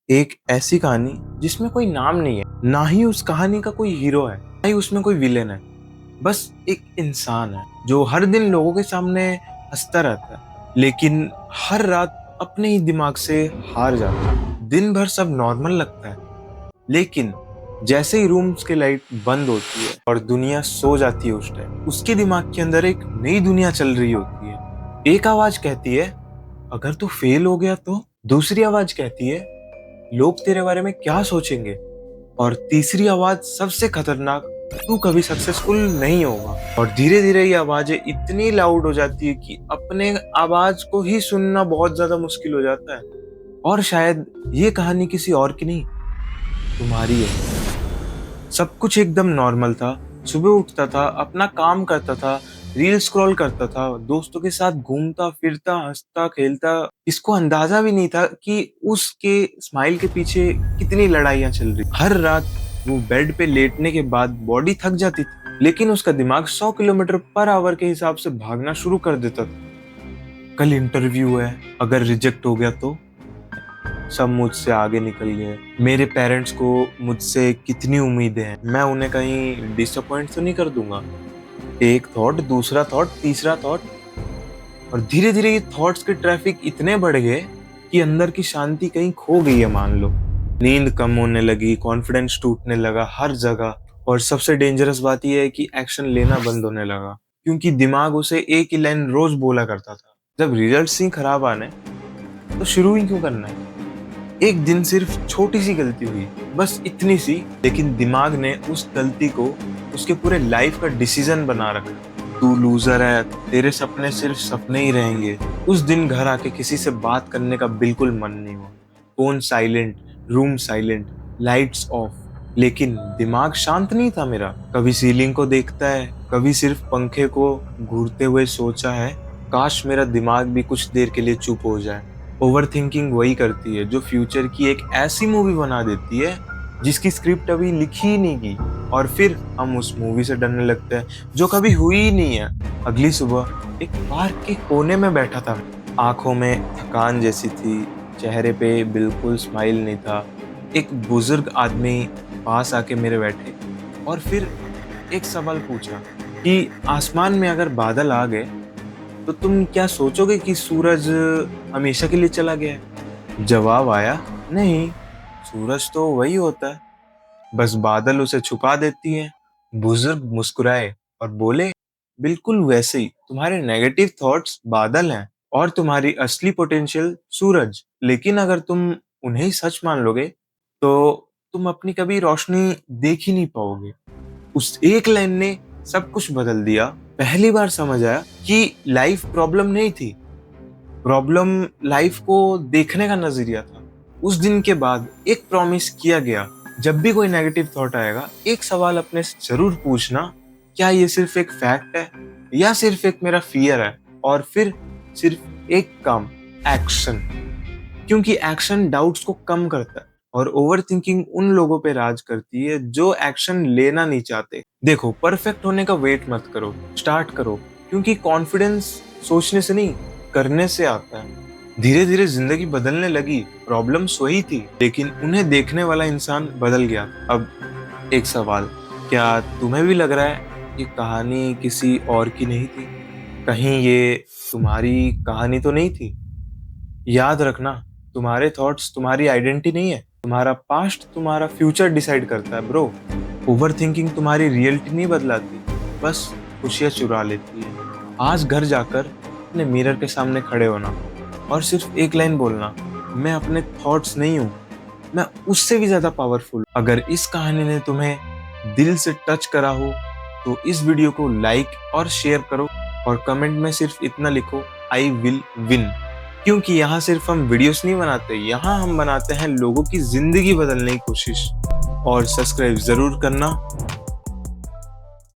एक ऐसी कहानी जिसमें कोई नाम नहीं है, ना ही उस कहानी का कोई हीरो है, ना ही उसमें कोई विलेन है। बस एक इंसान है जो हर दिन लोगों के सामने हंसता रहता है, लेकिन हर रात अपने ही दिमाग से हार जाता है। दिन भर सब नॉर्मल लगता है, लेकिन जैसे ही रूम्स की लाइट बंद होती है और दुनिया सो जाती है, उस टाइम उसके दिमाग के अंदर एक नई दुनिया चल रही होती है। एक आवाज कहती है, अगर तू फेल हो गया तो। दूसरी आवाज कहती है, लोग तेरे बारे में क्या सोचेंगे। और तीसरी आवाज सबसे खतरनाक, तू कभी सक्सेसफुल नहीं होगा। और धीरे धीरे ये आवाजें इतनी लाउड हो जाती है कि अपने आवाज को ही सुनना बहुत ज्यादा मुश्किल हो जाता है। और शायद ये कहानी किसी और की नहीं, तुम्हारी है। सब कुछ एकदम नॉर्मल था। सुबह उठता था, अपना काम करता था, रील स्क्रॉल करता था, दोस्तों के साथ घूमता फिरता, हंसता खेलता। इसको अंदाजा भी नहीं था कि उसके स्माइल के पीछे कितनी लड़ाइयां चल रही। हर रात वो बेड पे लेटने के बाद बॉडी थक जाती थी, लेकिन उसका दिमाग 100 किलोमीटर पर आवर के हिसाब से भागना शुरू कर देता था। कल इंटरव्यू है, अगर रिजेक्ट हो गया तो। सब मुझसे आगे निकल गए। मेरे पेरेंट्स को मुझसे कितनी उम्मीदें हैं, मैं उन्हें कहीं डिसअपॉइंट तो नहीं कर दूंगा। एक थॉट, दूसरा थॉट, तीसरा थॉट, और धीरे धीरे ये थॉट्स के ट्रैफिक इतने बढ़ गए कि अंदर की शांति कहीं खो गई है, मान लो। नींद कम होने लगी, कॉन्फिडेंस टूटने लगा हर जगह। और सबसे डेंजरस बात यह है कि एक्शन लेना बंद होने लगा, क्योंकि दिमाग उसे एक ही लाइन रोज बोला करता था, जब रिजल्ट्स ही खराब आने तो शुरू ही क्यों करना है। एक दिन सिर्फ छोटी सी गलती हुई, बस इतनी सी, लेकिन दिमाग ने उस गलती को उसके पूरे लाइफ का डिसीजन बना रखा। तू लूजर है, तेरे सपने सिर्फ सपने ही रहेंगे। उस दिन घर आके किसी से बात करने का बिल्कुल मन नहीं हुआ। Phone silent, room silent, lights off, लेकिन दिमाग शांत नहीं था मेरा। कभी सीलिंग को देखता है, कभी सिर्फ पंखे को घूरते हुए सोचा है, काश मेरा दिमाग भी कुछ देर के लिए चुप हो जाए। ओवर थिंकिंग वही करती है जो फ्यूचर की एक ऐसी मूवी बना देती है जिसकी स्क्रिप्ट अभी लिखी ही नहीं गई, और फिर हम उस मूवी से डरने लगते हैं जो कभी हुई ही नहीं है। अगली सुबह एक पार्क के कोने में बैठा था, आंखों में थकान जैसी थी, चेहरे पे बिल्कुल स्माइल नहीं था। एक बुजुर्ग आदमी पास आके मेरे बैठे और फिर एक सवाल पूछा कि आसमान में अगर बादल आ गए तो तुम क्या सोचोगे कि सूरज हमेशा के लिए चला गया है? जवाब आया, नहीं, सूरज तो वही होता है, बस बादल उसे छुपा देती है। बुजुर्ग मुस्कुराए और बोले, बिल्कुल वैसे ही तुम्हारे नेगेटिव थॉट्स बादल हैं और तुम्हारी असली पोटेंशियल सूरज। लेकिन अगर तुम उन्हें ही सच मान लोगे तो तुम अपनी कभी रोशनी देख ही नहीं पाओगे। उस एक लाइन ने सब कुछ बदल दिया। पहली बार समझ आया कि लाइफ प्रॉब्लम नहीं थी, प्रॉब्लम लाइफ को देखने का नजरिया था। उस दिन के बाद एक प्रॉमिस किया गया, जब भी कोई नेगेटिव थॉट आएगा, एक सवाल अपने से जरूर पूछना, क्या ये सिर्फ एक फैक्ट है या सिर्फ एक मेरा फियर है। और फिर सिर्फ एक काम, एक्शन, क्योंकि एक्शन डाउट्स को कम करता है और ओवर थिंकिंग उन लोगों पे राज करती है जो एक्शन लेना नहीं चाहते। देखो, परफेक्ट होने का वेट मत करो, स्टार्ट करो, क्योंकि कॉन्फिडेंस सोचने से नहीं, करने से आता है। धीरे धीरे जिंदगी बदलने लगी। प्रॉब्लम्स वही थी, लेकिन उन्हें देखने वाला इंसान बदल गया। अब एक सवाल, क्या तुम्हें भी लग रहा है ये कहानी किसी और की नहीं थी? कहीं ये तुम्हारी कहानी तो नहीं थी? याद रखना, तुम्हारे थॉट्स तुम्हारी आइडेंटिटी नहीं है, तुम्हारा पास्ट तुम्हारा फ्यूचर डिसाइड करता है ब्रो। ओवर थिंकिंग तुम्हारी रियलिटी नहीं बदलाती, बस खुशियां चुरा लेती है। आज घर जाकर अपने मिरर के सामने खड़े होना और सिर्फ एक लाइन बोलना, मैं अपने थॉट्स नहीं हूँ, मैं उससे भी ज्यादा पावरफुल। अगर इस कहानी ने तुम्हें दिल से टच करा हो तो इस वीडियो को लाइक और शेयर करो, और कमेंट में सिर्फ इतना लिखो, आई विल विन। क्योंकि यहाँ सिर्फ हम वीडियोस नहीं बनाते, यहाँ हम बनाते हैं लोगों की जिंदगी बदलने की कोशिश। और सब्सक्राइब जरूर करना।